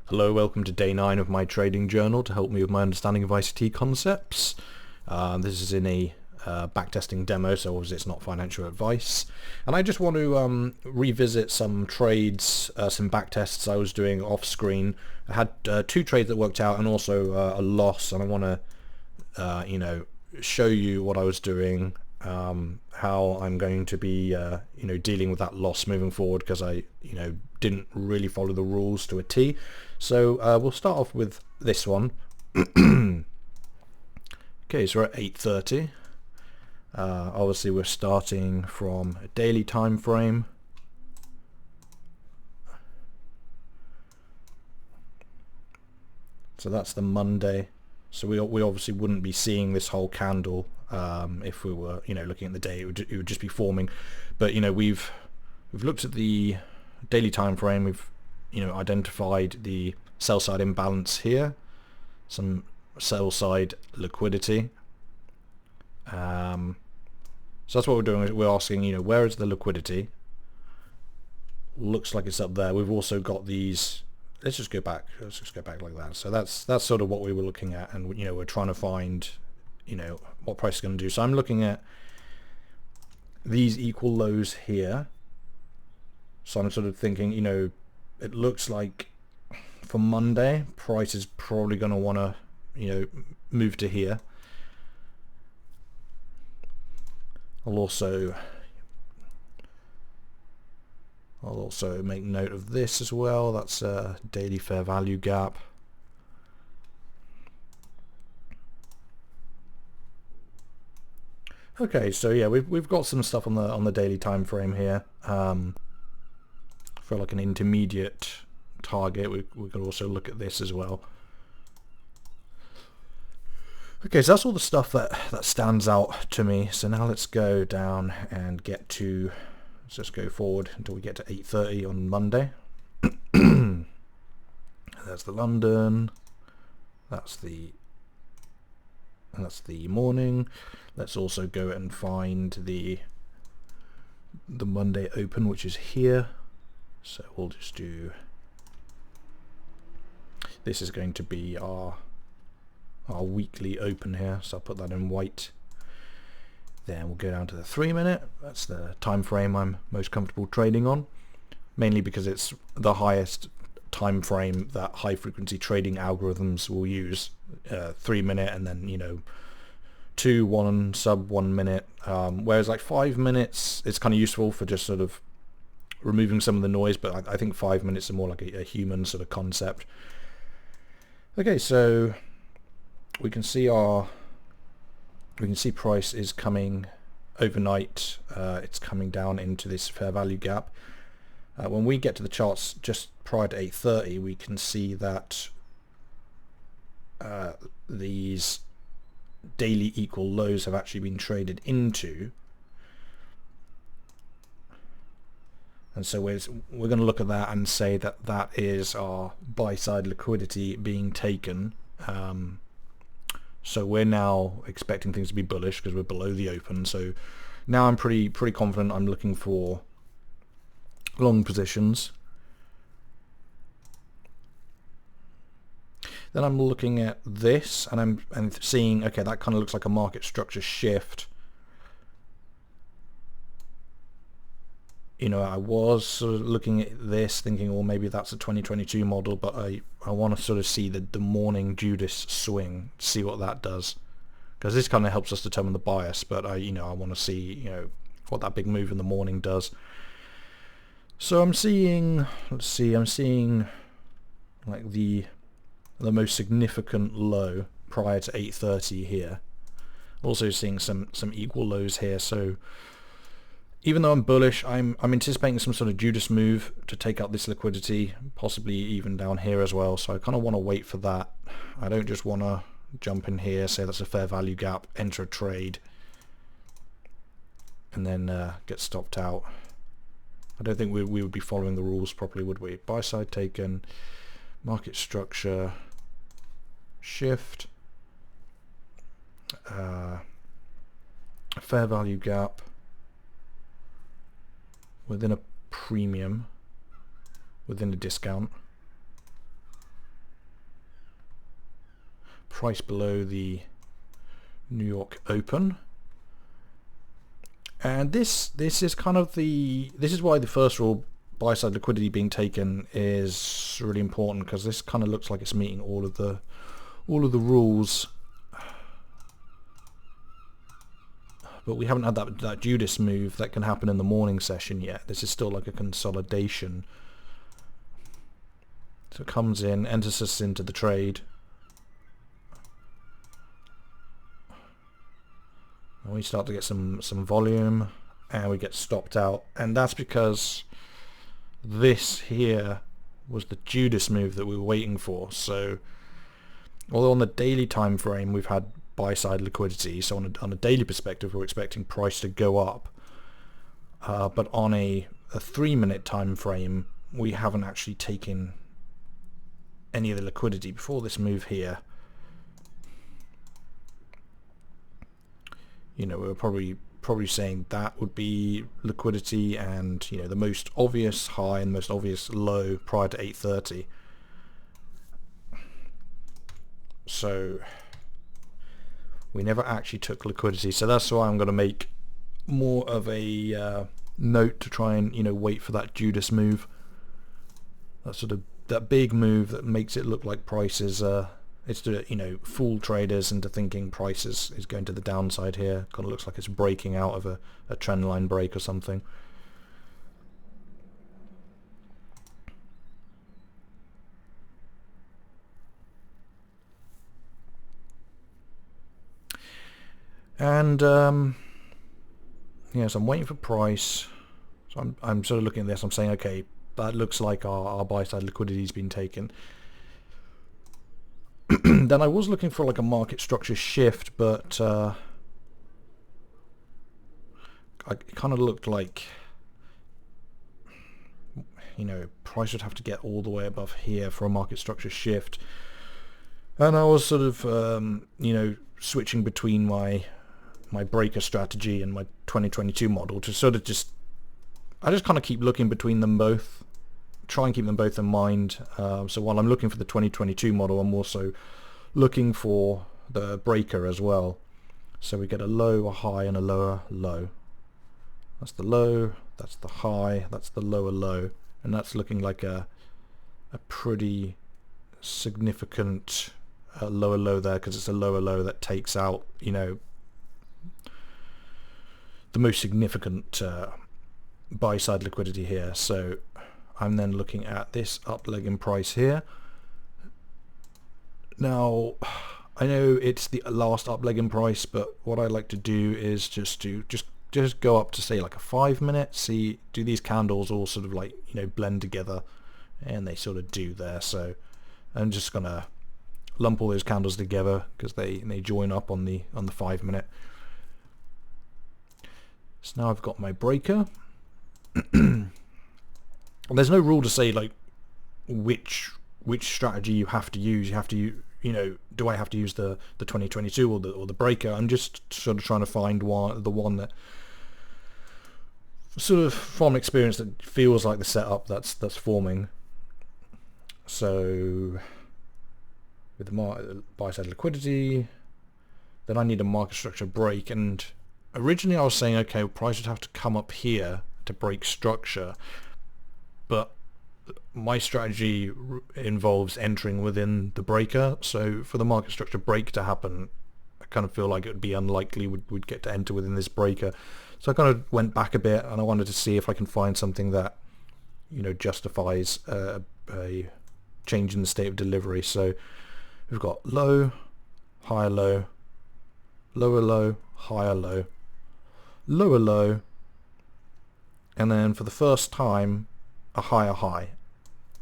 Hello, welcome to day 9 of my trading journal to help me with my understanding of ICT concepts. This is in a backtesting demo, so obviously it's not financial advice. And I just want to revisit some trades, some backtests I was doing off screen. I had 2 trades that worked out and also a loss, and I want to show you what I was doing, how I'm going to be dealing with that loss moving forward, because I didn't really follow the rules to a T. So we'll start off with this one. Okay, so we're at 8:30. Obviously we're starting from a daily time frame. So that's the Monday. So we obviously wouldn't be seeing this whole candle if we were looking at the day. It would just be forming. But we've looked at the daily time frame. We've identified the sell side imbalance here, some sell side liquidity. So that's what we're doing. We're asking, where is the liquidity? Looks like it's up there. We've also got these. Let's just go back like that. So that's sort of what we were looking at, and we're trying to find what price is going to do. So I'm looking at these equal lows here. So I'm sort of thinking, it looks like for Monday, price is probably going to want to, move to here. I'll also make note of this as well. That's a daily fair value gap. Okay, so yeah, we've got some stuff on the daily time frame here. For like an intermediate target, we could also look at this as well. Okay, so that's all the stuff that stands out to me. So now let's go down and let's just go forward until we get to 8:30 on Monday. That's the London. That's the morning. Let's also go and find the Monday open, which is here. So we'll just do, this is going to be our weekly open here, so I'll put that in white. Then we'll go down to the 3-minute. That's the time frame I'm most comfortable trading on, mainly because it's the highest time frame that high frequency trading algorithms will use. 3-minute, and then 2, 1, sub 1 minute, whereas like 5 minutes, it's kind of useful for just sort of removing some of the noise, but I think 5 minutes are more like a human sort of concept. Okay, so we can see price is coming overnight. It's coming down into this fair value gap. When we get to the charts just prior to 8:30, we can see that these daily equal lows have actually been traded into. And so we're going to look at that and say that that is our buy side liquidity being taken. So we're now expecting things to be bullish because we're below the open. So now I'm pretty confident. I'm looking for long positions. Then I'm looking at this and I'm seeing, okay, that kind of looks like a market structure shift. I was sort of looking at this thinking, well, maybe that's a 2022 model, but I want to sort of see the morning Judas swing, see what that does, because this kind of helps us determine the bias, but I want to see what that big move in the morning does. So I'm seeing, I'm seeing like the most significant low prior to 8:30 here. Also seeing some equal lows here. So even though I'm bullish, I'm anticipating some sort of Judas move to take out this liquidity, possibly even down here as well. So I kind of want to wait for that. I don't just want to jump in here, say that's a fair value gap, enter a trade, and then get stopped out. I don't think we would be following the rules properly, would we? Buy side taken, market structure, shift, fair value gap within a premium, within a discount. price below the New York Open. And this is kind of this is why the first rule, buy side liquidity being taken, is really important, because this kind of looks like it's meeting all of the rules. But we haven't had that Judas move that can happen in the morning session yet. This is still like a consolidation. So it comes in, enters us into the trade. And we start to get some volume, and we get stopped out. And that's because this here was the Judas move that we were waiting for. So although on the daily time frame we've had buy side liquidity, so on a daily perspective we're expecting price to go up, but on a 3-minute time frame we haven't actually taken any of the liquidity before this move here. You know, we were probably saying that would be liquidity, and you know, the most obvious high and most obvious low prior to 8:30. So we never actually took liquidity, so that's why I'm going to make more of a note to try and, you know, wait for that Judas move, that sort of that big move that makes it look like price is it's to, you know, fool traders into thinking price is going to the downside here. Kind of looks like it's breaking out of a trend line break or something. And yeah, so I'm waiting for price. So I'm sort of looking at this. I'm saying, okay, that looks like our buy side liquidity has been taken. Then I was looking for like a market structure shift, but it kind of looked like, you know, price would have to get all the way above here for a market structure shift. And I was sort of you know, switching between my breaker strategy and my 2022 model to sort of I just kind of keep looking between them both, try and keep them both in mind. So while I'm looking for the 2022 model, I'm also looking for the breaker as well. So we get a low, a high, and a lower low. That's the low, that's the high, that's the lower low, and that's looking like a pretty significant lower low there, because it's a lower low that takes out, you know, the most significant buy side liquidity here. So I'm then looking at this up leg in price here. Now I know it's the last up leg in price, but what I like to do is just go up to, say, like a 5-minute, see, do these candles all sort of like, you know, blend together, and they sort of do there. So I'm just gonna lump all those candles together because they join up on the 5-minute. So now I've got my breaker. There's no rule to say like which strategy you have to use. You have to, you know, do I have to use the 2022 or the breaker? I'm just sort of trying to find the one that sort of, from experience, that feels like the setup that's forming. So with the buy side liquidity, then I need a market structure break. And originally I was saying, okay, price would have to come up here to break structure, but my strategy involves entering within the breaker. So for the market structure break to happen, I kind of feel like it would be unlikely we'd get to enter within this breaker. So I kind of went back a bit, and I wanted to see if I can find something that, you know, justifies a change in the state of delivery. So we've got low, higher low, lower low, higher low, lower low, and then for the first time a higher high.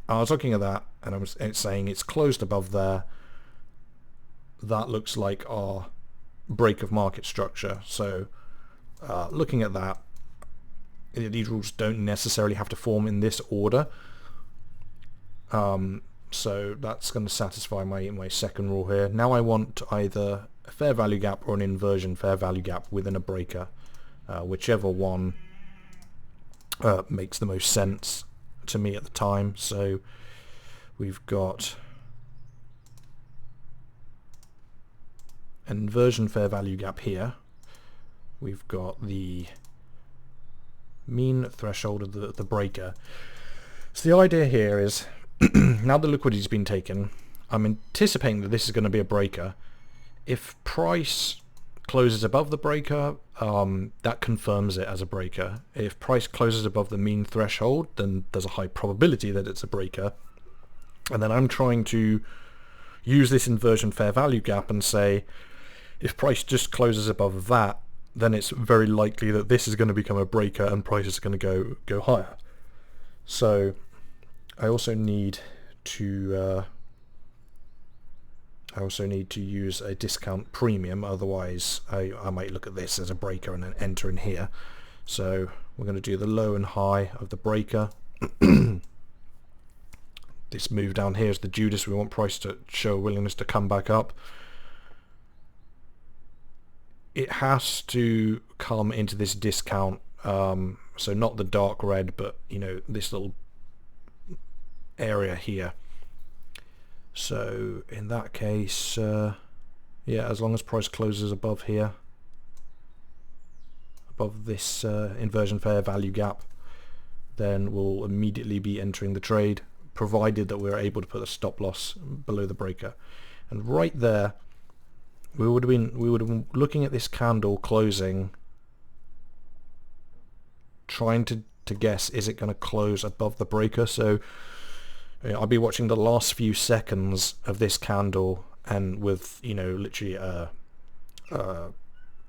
I was looking at that, and it's saying it's closed above there. That looks like our break of market structure. So looking at that, these rules don't necessarily have to form in this order. So that's going to satisfy my second rule here. Now I want either a fair value gap or an inversion fair value gap within a breaker, whichever one makes the most sense to me at the time. So we've got inversion fair value gap here. We've got the mean threshold of the breaker. So the idea here is now the liquidity has been taken, I'm anticipating that this is going to be a breaker. If price closes above the breaker, that confirms it as a breaker. If price closes above the mean threshold, then there's a high probability that it's a breaker. And then I'm trying to use this inversion fair value gap and say, if price just closes above that, then it's very likely that this is going to become a breaker and price is going to go higher. So I also need to use a discount premium, otherwise I might look at this as a breaker and then enter in here. So we're going to do the low and high of the breaker. This move down here is the Judas. We want price to show a willingness to come back up. It has to come into this discount, so not the dark red, but this little area here. So in that case, yeah, as long as price closes above here, above this inversion fair value gap, then we'll immediately be entering the trade, provided that we're able to put a stop loss below the breaker. And right there, we would have been looking at this candle closing, trying to guess, is it going to close above the breaker? So I'll be watching the last few seconds of this candle, and with literally a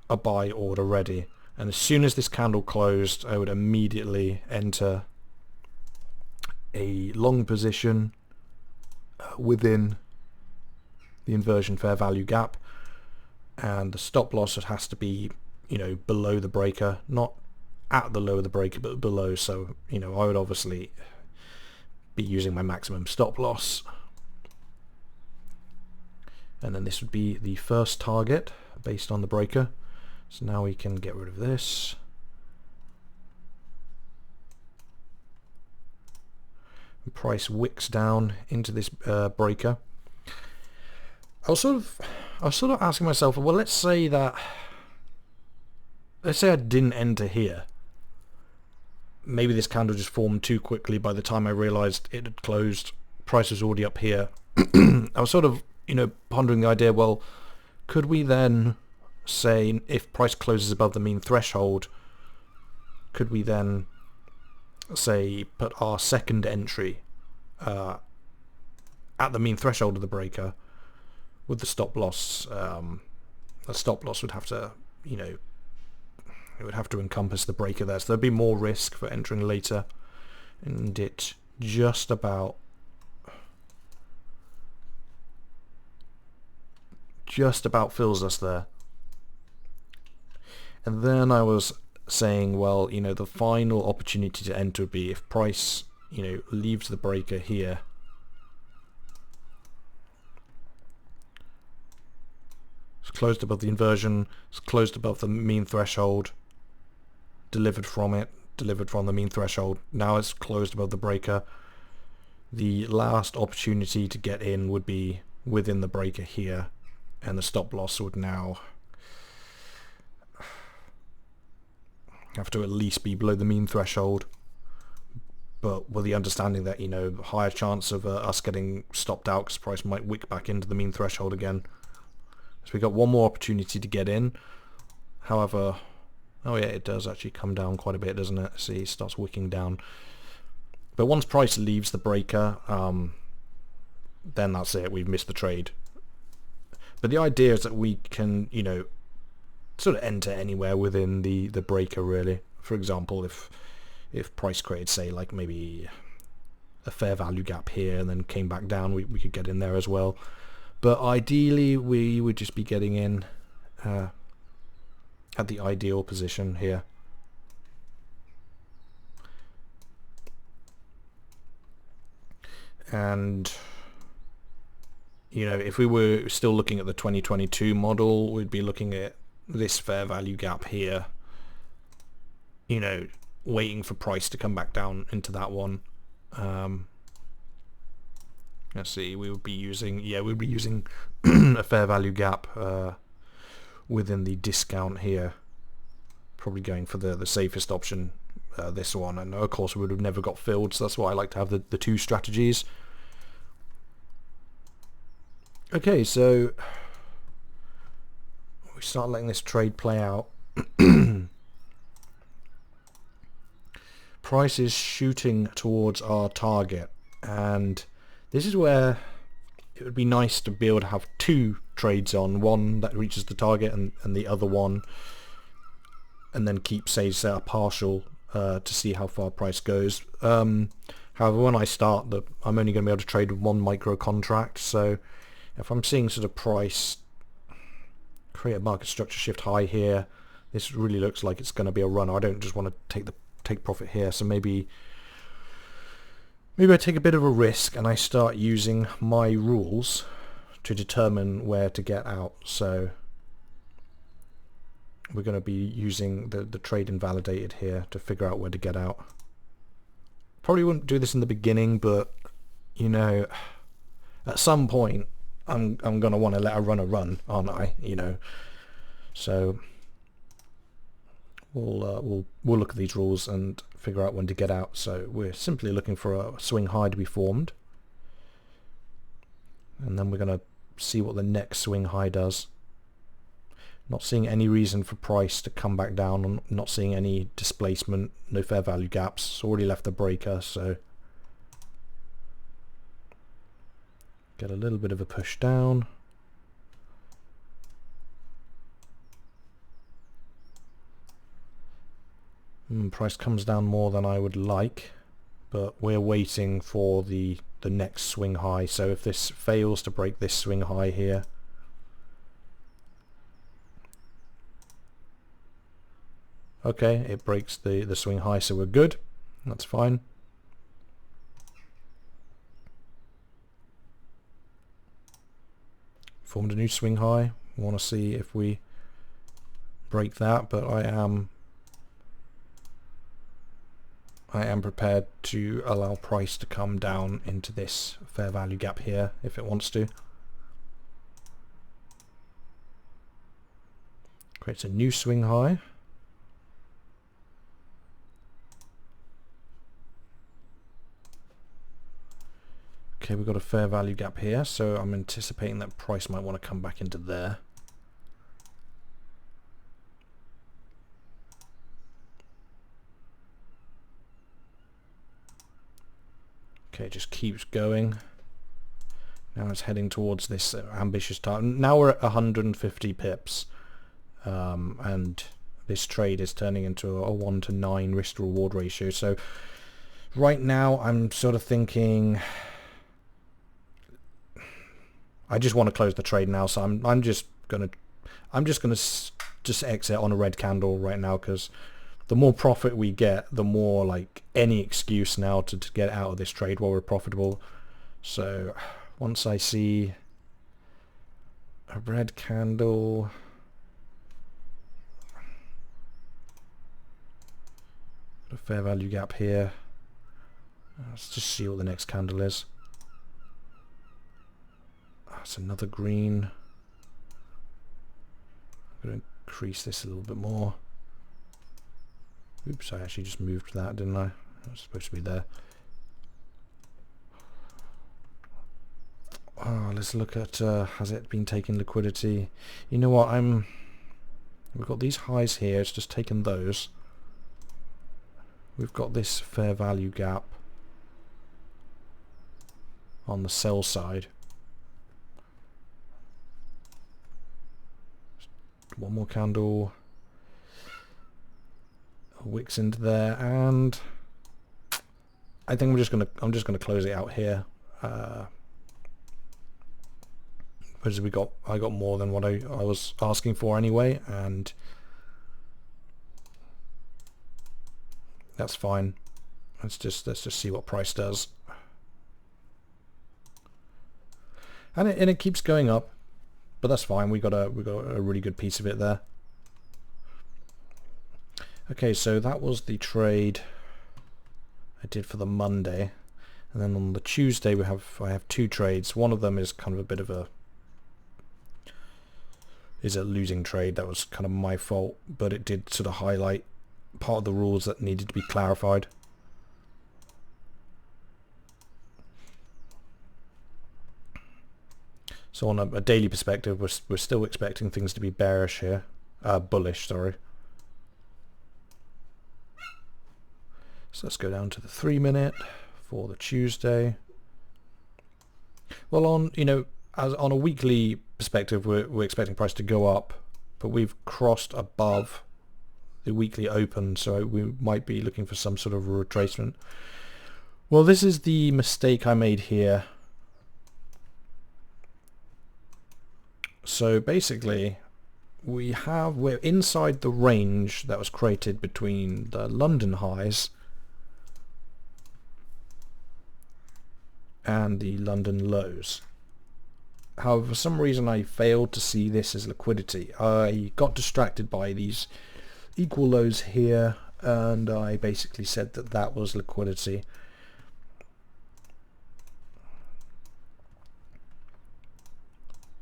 buy order ready. And as soon as this candle closed, I would immediately enter a long position within the inversion fair value gap, and the stop loss has to be below the breaker, not at the low of the breaker but below. So I would obviously be using my maximum stop loss, and then this would be the first target based on the breaker. So now we can get rid of this. Price wicks down into this breaker. I was sort of asking myself, well, let's say I didn't enter here. Maybe this candle just formed too quickly. By the time I realized it had closed, price was already up here. I was sort of pondering the idea, well, could we then say, if price closes above the mean threshold, could we then say put our second entry at the mean threshold of the breaker with the stop loss? The stop loss would have to, it would have to encompass the breaker there, so there'd be more risk for entering later, and it just about fills us there. And then I was saying, well, the final opportunity to enter would be if price, leaves the breaker here. It's closed above the inversion, it's closed above the mean threshold, delivered from the mean threshold. Now it's closed above the breaker. The last opportunity to get in would be within the breaker here, and the stop loss would now have to at least be below the mean threshold, but with the understanding that higher chance of us getting stopped out because price might wick back into the mean threshold again. So we got one more opportunity to get in. However, oh yeah, it does actually come down quite a bit, doesn't it? See, it starts wicking down. But once price leaves the breaker, then that's it, we've missed the trade. But the idea is that we can sort of enter anywhere within the breaker, really. For example, if price created, say, like maybe a fair value gap here and then came back down, we could get in there as well. But ideally we would just be getting in at the ideal position here. And if we were still looking at the 2022 model, we'd be looking at this fair value gap here, waiting for price to come back down into that one. Let's see, we'd be using a fair value gap within the discount here. Probably going for the safest option, this one, and of course we would have never got filled, so that's why I like to have the two strategies. Okay, so we start letting this trade play out. Price is shooting towards our target, and this is where it would be nice to be able to have two trades on, one that reaches the target and the other one, and then keep, say, a partial to see how far price goes. However, when I start, I'm only going to be able to trade with one micro contract, so if I'm seeing sort of price create a market structure shift high here, this really looks like it's going to be a runner. I don't just want to take profit here, so maybe I take a bit of a risk and I start using my rules to determine where to get out. So we're going to be using the trade invalidated here to figure out where to get out. Probably wouldn't do this in the beginning, but you know, at some point I'm going to want to let a runner run, aren't I? You know, so we'll look at these rules and figure out when to get out. So we're simply looking for a swing high to be formed, and then we're going to see what the next swing high does. Not seeing any reason for price to come back down. I'm not seeing any displacement, no fair value gaps. It's already left the breaker, so get a little bit of a push down. Price comes down more than I would like, but we're waiting for the next swing high. So if this fails to break this swing high here, okay, it breaks the swing high, so we're good. That's fine. Formed a new swing high. We want to see if we break that, but I am prepared to allow price to come down into this fair value gap here if it wants to. Creates a new swing high. Okay, we've got a fair value gap here, so I'm anticipating that price might want to come back into there. Okay, it just keeps going. Now it's heading towards this ambitious target. Now we're at 150 pips, and this trade is turning into a 1 to 9 risk to reward ratio. So right now I'm sort of thinking I just want to close the trade now, so I'm just gonna exit on a red candle right now, because the more profit we get, the more like any excuse now to get out of this trade while we're profitable. So once I see a red candle, a fair value gap here, let's just see what the next candle is. That's another green. I'm going to increase this a little bit more. Oops, I actually just moved that, didn't I? It was supposed to be there. Oh, let's look at, has it been taking liquidity? You know what, we've got these highs here, it's just taken those. We've got this fair value gap on the sell side. One more candle, wicks into there, and I think I'm just gonna close it out here. Because I got more than what I was asking for anyway, and that's fine. Let's just see what price does, and it keeps going up. But that's fine. We got a really good piece of it there. Okay, so that was the trade I did for the Monday, and then on the Tuesday I have two trades. One of them is kind of a bit of a is a losing trade. That was kind of my fault, but it did sort of highlight part of the rules that needed to be clarified. So on a daily perspective, we're still expecting things to be bearish here, bullish, sorry. So let's go down to the 3-minute for the Tuesday. Well, on as on a weekly perspective, we're expecting price to go up, but we've crossed above the weekly open, so we might be looking for some sort of a retracement. Well, this is the mistake I made here. So basically, we're inside the range that was created between the London highs and the London lows. However, for some reason I failed to see this as liquidity. I got distracted by these equal lows here, and I basically said that that was liquidity.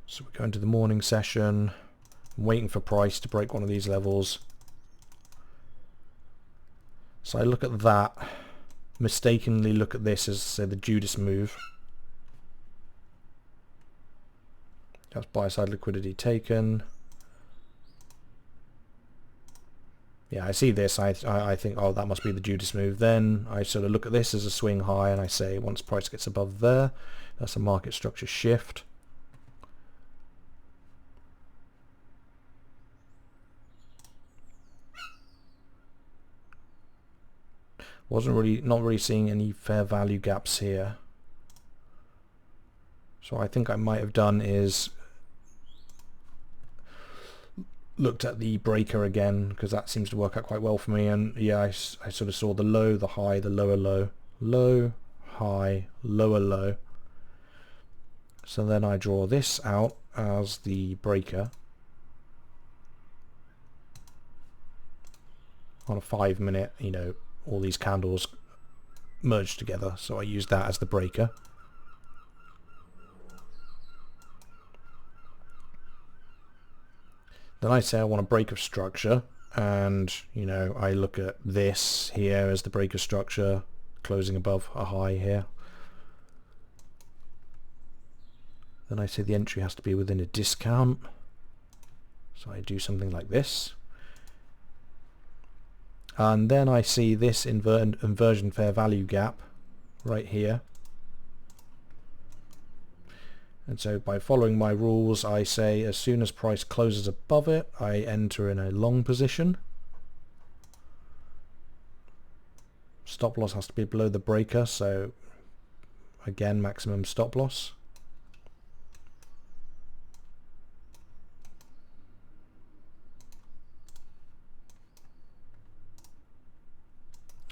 So we're going to the morning session. I'm waiting for price to break one of these levels. So I look at that, mistakenly look at this as, say, the Judas move. That's buy side liquidity taken. Yeah, I see this. I think, oh, that must be the Judas move. Then I sort of look at this as a swing high, and I say once price gets above there, that's a market structure shift. Not really seeing any fair value gaps here. So I think I might have done is looked at the breaker again, because that seems to work out quite well for me. And yeah, I sort of saw the low, the high, the lower low, low, high, lower low. So then I draw this out as the breaker on a 5-minute, all these candles merged together, so I use that as the breaker. Then I say I want a break of structure, and I look at this here as the break of structure, closing above a high here. Then I say the entry has to be within a discount, so I do something like this. And then I see this inversion fair value gap right here. And so by following my rules, I say as soon as price closes above it, I enter in a long position. Stop loss has to be below the breaker, so again, maximum stop loss.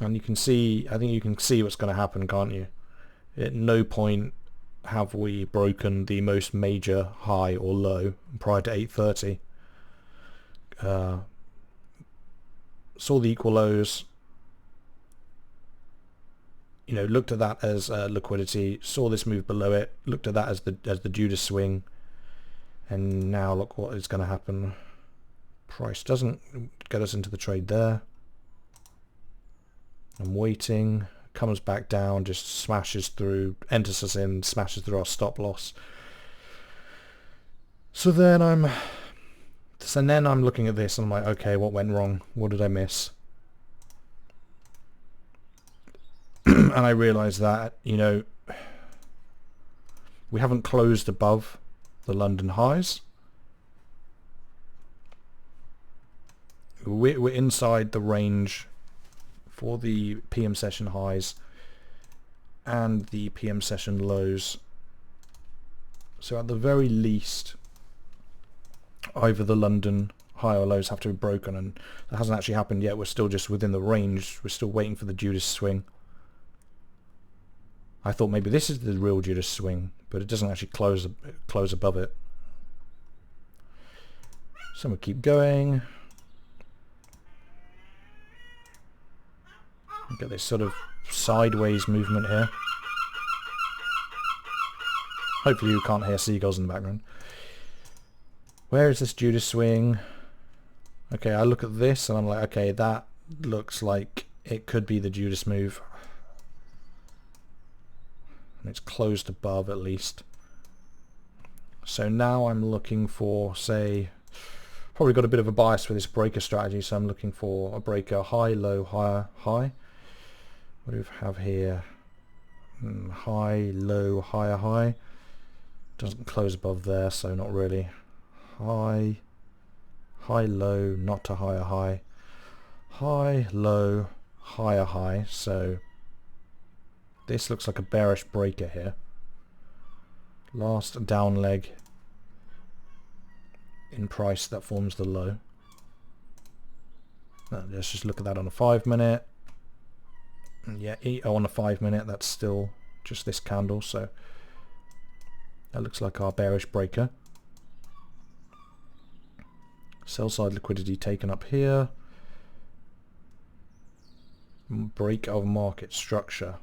And you can see, I think you can see what's going to happen, can't you? At no point have we broken the most major high or low prior to 8:30. Saw the equal lows, looked at that as liquidity, saw this move below it, looked at that as the Judas swing, and now look what is going to happen. Price doesn't get us into the trade there. I'm waiting, comes back down, just smashes through, enters us in, smashes through our stop loss. So then I'm looking at this and I'm like, okay, what went wrong? What did I miss? And I realized that, we haven't closed above the London highs. We're inside the range for the PM session highs and the PM session lows. So at the very least, either the London high or lows have to be broken, and that hasn't actually happened yet. We're still just within the range. We're still waiting for the Judas swing. I thought maybe this is the real Judas swing, but it doesn't actually close above it. So we'll keep going. Get this sort of sideways movement here. Hopefully you can't hear seagulls in the background. Where is this Judas swing? Okay, I look at this and I'm like, okay, that looks like it could be the Judas move. And it's closed above at least. So now I'm looking for, say, probably got a bit of a bias for this breaker strategy, so I'm looking for a breaker high, low, higher, high. What do we have here? High, low, higher, high. Doesn't close above there, so not really. High, high, low, not to higher, high. High, low, higher, high. So this looks like a bearish breaker here. Last down leg in price that forms the low. Now, let's just look at that on a 5 minute. Yeah, on a 5 minute, that's still just this candle, so that looks like our bearish breaker. Sell side liquidity taken up here. Break of market structure.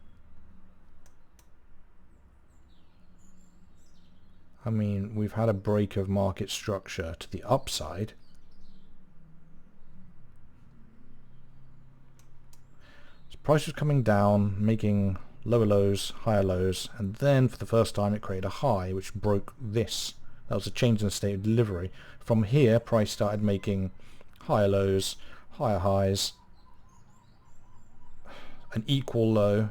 I mean, we've had a break of market structure to the upside. So price was coming down, making lower lows, higher lows, and then for the first time it created a high which broke this. That was a change in the state of delivery. From here, price started making higher lows, higher highs, an equal low,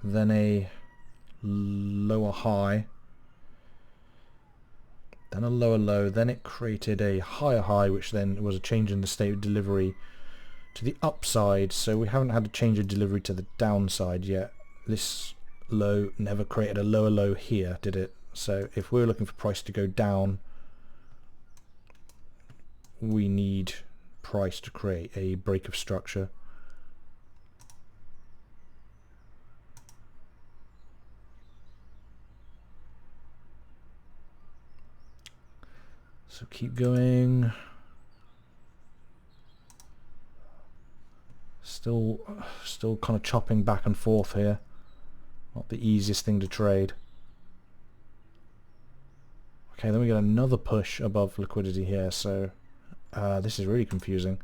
then a lower high, then a lower low, then it created a higher high, which then was a change in the state of delivery to the upside. So we haven't had a change of delivery to the downside yet. This low never created a lower low here, did it? So if we're looking for price to go down, we need price to create a break of structure. So keep going. Still kind of chopping back and forth here. Not the easiest thing to trade. Okay, then we get another push above liquidity here, so this is really confusing.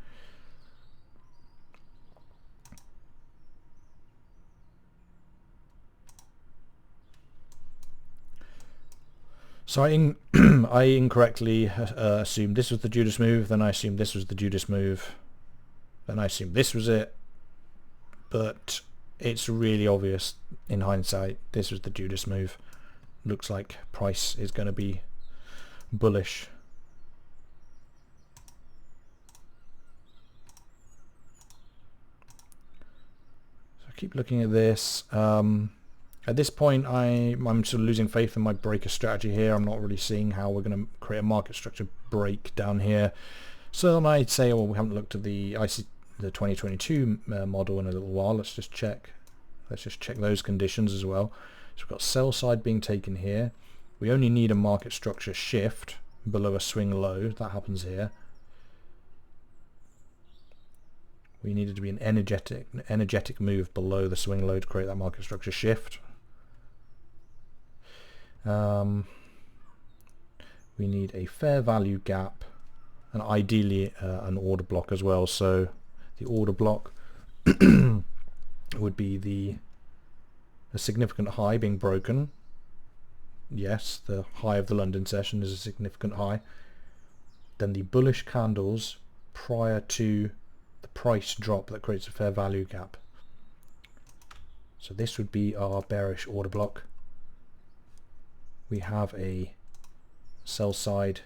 So I incorrectly assumed this was the Judas move, then I assumed this was the Judas move, then I assumed this was it, but it's really obvious in hindsight this was the Judas move. Looks like price is going to be bullish. So keep looking at this. At this point, I'm sort of losing faith in my breaker strategy here. I'm not really seeing how we're going to create a market structure break down here. So I might say, well, we haven't looked at the 2022 model in a little while. Let's just check. Let's just check those conditions as well. So we've got sell side being taken here. We only need a market structure shift below a swing low. That happens here. We needed to be an energetic move below the swing low to create that market structure shift. We need a fair value gap and ideally an order block as well. So the order block would be a significant high being broken. Yes, the high of the London session is a significant high. Then the bullish candles prior to the price drop that creates a fair value gap. So this would be our bearish order block. We have a sell side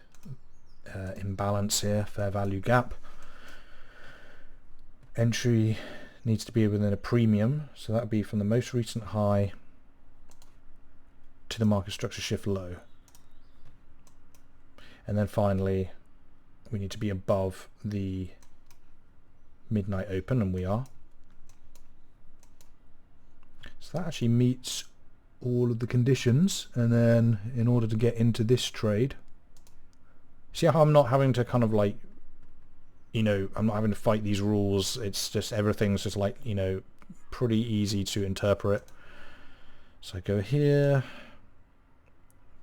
imbalance here, fair value gap. Entry needs to be within a premium, so that would be from the most recent high to the market structure shift low. And then finally we need to be above the midnight open, and we are. So that actually meets all of the conditions. And then in order to get into this trade, see how I'm not having to kind of like, you know, I'm not having to fight these rules. It's just everything's just like, you know, pretty easy to interpret. So I go here,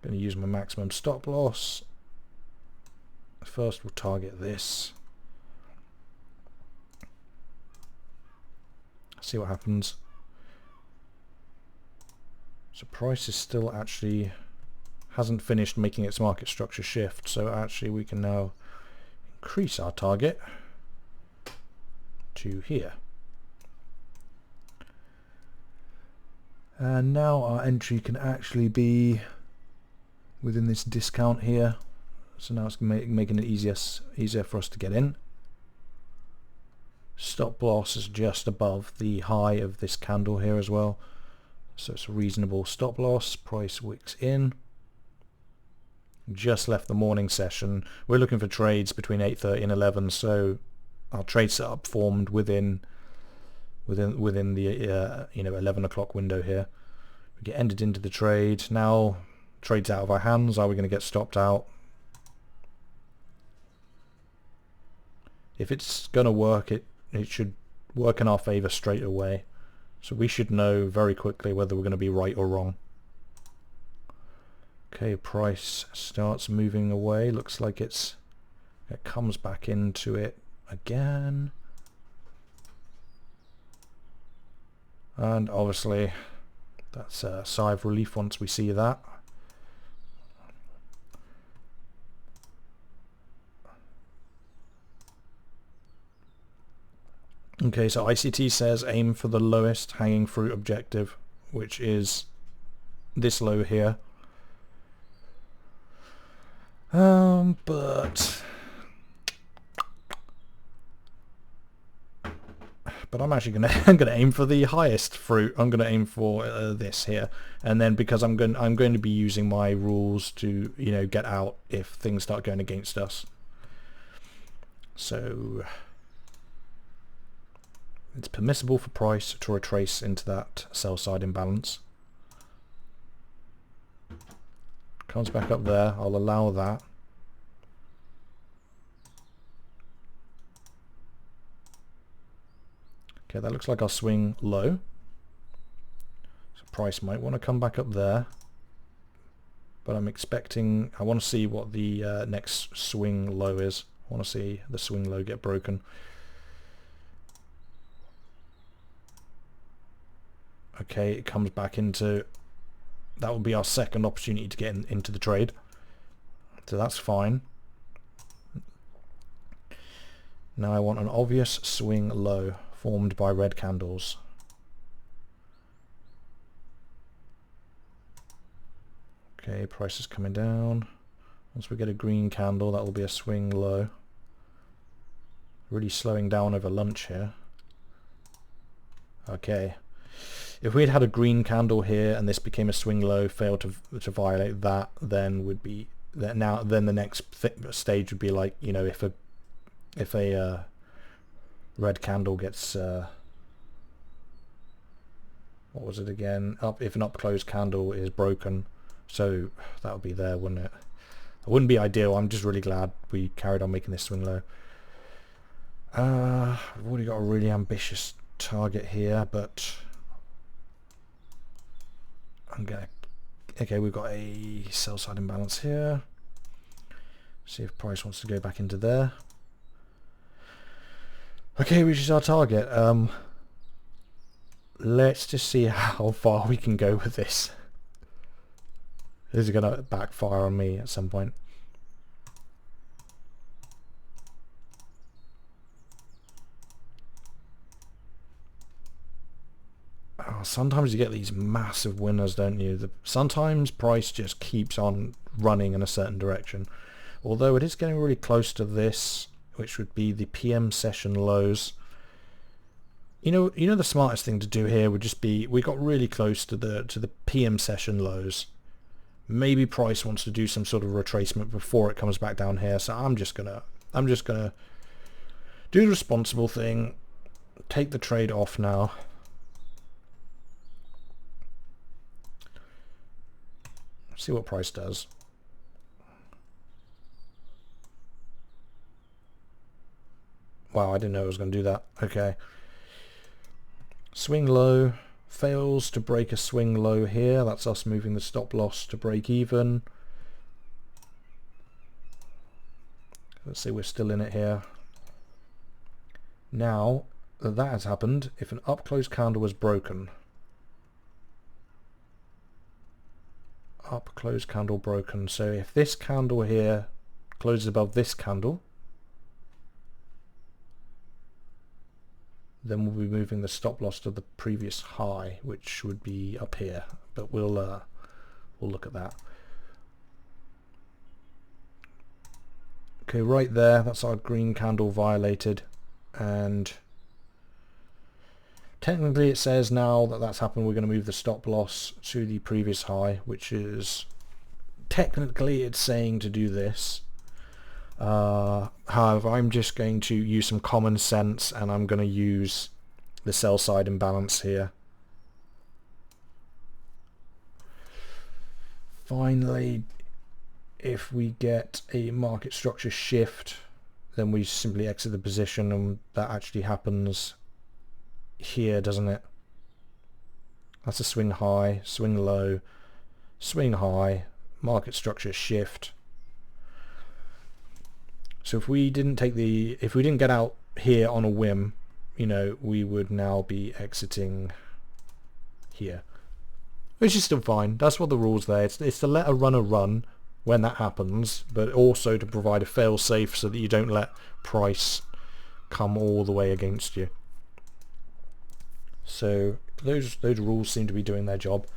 Going to use my maximum stop loss. First we'll target this. See what happens. So price is still actually hasn't finished making its market structure shift, so actually we can now increase our target to here. And now our entry can actually be within this discount here. So now it's making it easier for us to get in. Stop loss is just above the high of this candle here as well. So it's a reasonable stop loss. Price wicks in. Just left the morning session. We're looking for trades between 8:30 and 11, so our trade setup formed within the 11 o'clock window here. We get entered into the trade. Now trade's out of our hands. Are we going to get stopped out? If it's going to work, it should work in our favor straight away. So we should know very quickly whether we're going to be right or wrong. Okay, price starts moving away. Looks like it comes back into it again. And obviously that's a sigh of relief once we see that. Okay, so ICT says aim for the lowest hanging fruit objective, which is this low here. But I'm actually gonna aim for the highest fruit. I'm gonna aim for this here, and then because I'm going to be using my rules to get out if things start going against us. So it's permissible for price to retrace into that sell side imbalance. Comes back up there. I'll allow that. Okay, that looks like our swing low. So price might want to come back up there. But I want to see what the next swing low is. I want to see the swing low get broken. Okay, it comes back into... That will be our second opportunity to get into the trade. So that's fine. Now I want an obvious swing low formed by red candles. Okay, price is coming down. Once we get a green candle, that will be a swing low. Really slowing down over lunch here. Okay. If we had a green candle here and this became a swing low, failed to violate that, then then the next stage would be like, if a red candle gets what was it again? If an up close candle is broken, so that would be there, wouldn't it? It wouldn't be ideal. I'm just really glad we carried on making this swing low. I've already got a really ambitious target here, but okay, we've got a sell side imbalance here. See if price wants to go back into there. Okay, which is our target. Let's just see how far we can go with this. This is going to backfire on me at some point. Oh, sometimes you get these massive winners, don't you? Sometimes price just keeps on running in a certain direction. Although it is getting really close to this, which would be the PM session lows. You know the smartest thing to do here would just be, we got really close to the PM session lows. Maybe price wants to do some sort of retracement before it comes back down here. So I'm just gonna do the responsible thing, take the trade off now. See what price does. Wow, I didn't know it was going to do that. Okay. Swing low fails to break a swing low here, that's us moving the stop loss to break even. Let's say we're still in it here. Now that that has happened, if an up close candle was broken, up close candle broken, so if this candle here closes above this candle, then we'll be moving the stop loss to the previous high, which would be up here, but we'll look at that. Okay, right there, that's our green candle violated, and technically it says now that that's happened, we're going to move the stop loss to the previous high, which is technically it's saying to do this. However, I'm just going to use some common sense and I'm going to use the sell side imbalance here. Finally, if we get a market structure shift, then we simply exit the position, and that actually happens here, doesn't it? That's a swing high, swing low, swing high, market structure shift. So if we didn't get out here on a whim, you know, we would now be exiting here, which is still fine. That's what the rule's there. It's to let a runner run when that happens, but also to provide a fail-safe so that you don't let price come all the way against you. So those rules seem to be doing their job,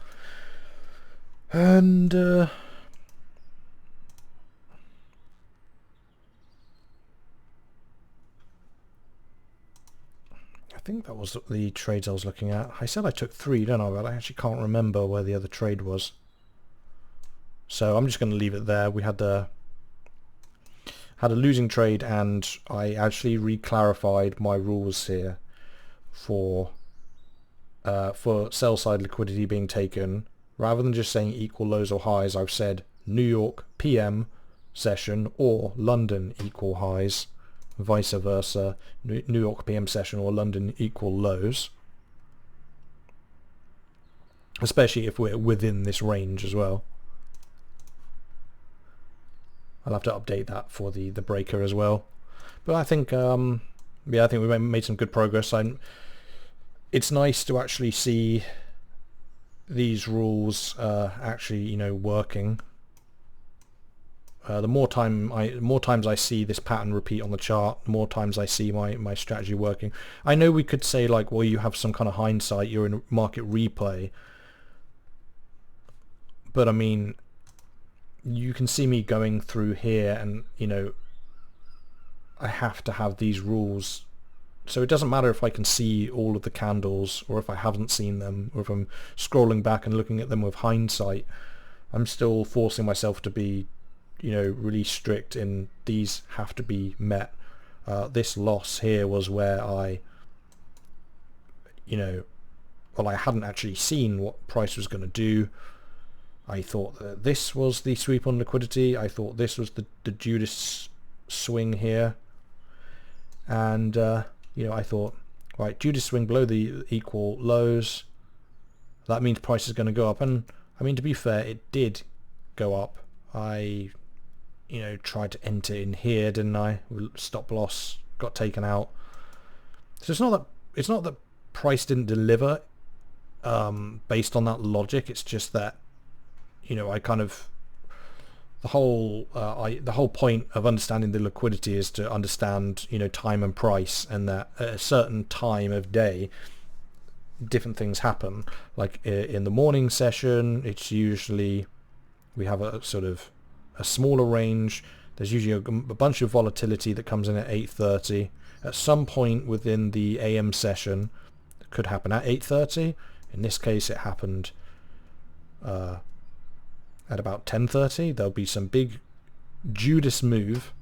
and I think that was the trades I was looking at. I said I took 3, don't I? But I actually can't remember where the other trade was. So I'm just going to leave it there. We had a losing trade, and I actually re-clarified my rules here for sell side liquidity being taken. Rather than just saying equal lows or highs, I've said New York PM session or London equal highs. Vice versa, New York PM session or London equal lows, especially if we're within this range as well. I'll have to update that for the breaker as well, but I think yeah, I think we made some good progress. It's nice to actually see these rules actually, you know, working. The more times I see this pattern repeat on the chart, the more times I see my strategy working. I know we could say like, well, you have some kind of hindsight, you're in a market replay, but I mean, you can see me going through here, and you know, I have to have these rules. So it doesn't matter if I can see all of the candles or if I haven't seen them, or if I'm scrolling back and looking at them with hindsight. I'm still forcing myself to be, you know, really strict in these have to be met. This loss here was where I, you know, well, I hadn't actually seen what price was going to do. I thought that this was the sweep on liquidity. I thought this was the Judas swing here, and you know, I thought, right, Judas swing below the equal lows, that means price is going to go up. And I mean, to be fair, it did go up. I, you know, tried to enter in here, didn't I? Stop loss got taken out. So it's not that price didn't deliver based on that logic. It's just that, you know, I kind of, the whole point of understanding the liquidity is to understand, you know, time and price, and that at a certain time of day different things happen. Like in the morning session, it's usually, we have a sort of a smaller range. There's usually a bunch of volatility that comes in at 8:30. At some point within the AM session, it could happen at 8:30. In this case, it happened at about 10:30. There'll be some big Judas move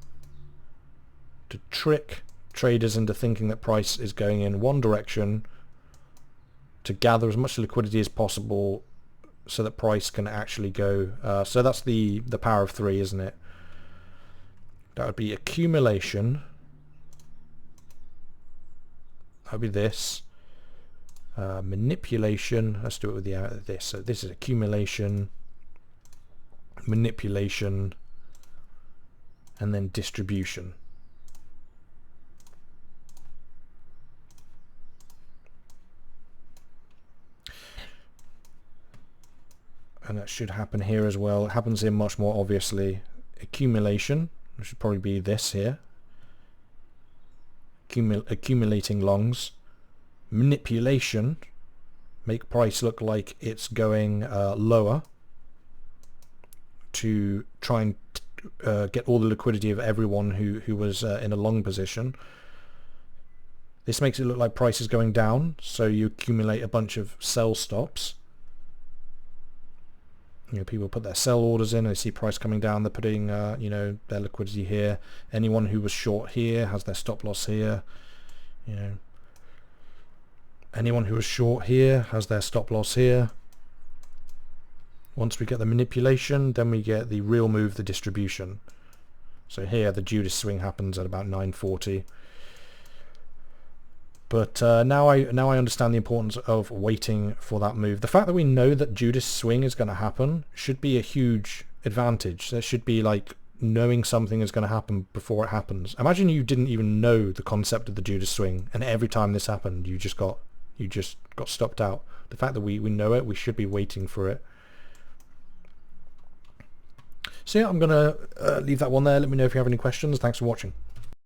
to trick traders into thinking that price is going in one direction, to gather as much liquidity as possible so that price can actually go. So that's the power of 3, isn't it? That would be accumulation. That would be this. manipulation. Let's do it with this. So this is accumulation, manipulation, and then distribution. And that should happen here as well. It happens here much more obviously. Accumulation, which should probably be this here. Accumulating longs. Manipulation, make price look like it's going lower to try and get all the liquidity of everyone who was in a long position. This makes it look like price is going down, so you accumulate a bunch of sell stops. You know, people put their sell orders in, they see price coming down, they're putting you know, their liquidity here. Anyone who was short here has their stop loss here. You know, anyone who was short here has their stop loss here. Once we get the manipulation, then we get the real move, the distribution. So here the Judas swing happens at about 940. But now I understand the importance of waiting for that move. The fact that we know that Judas swing is going to happen should be a huge advantage. There should be like knowing something is going to happen before it happens. Imagine you didn't even know the concept of the Judas swing, and every time this happened, you just got stopped out. The fact that we know it, we should be waiting for it. So yeah, I'm going to leave that one there. Let me know if you have any questions. Thanks for watching.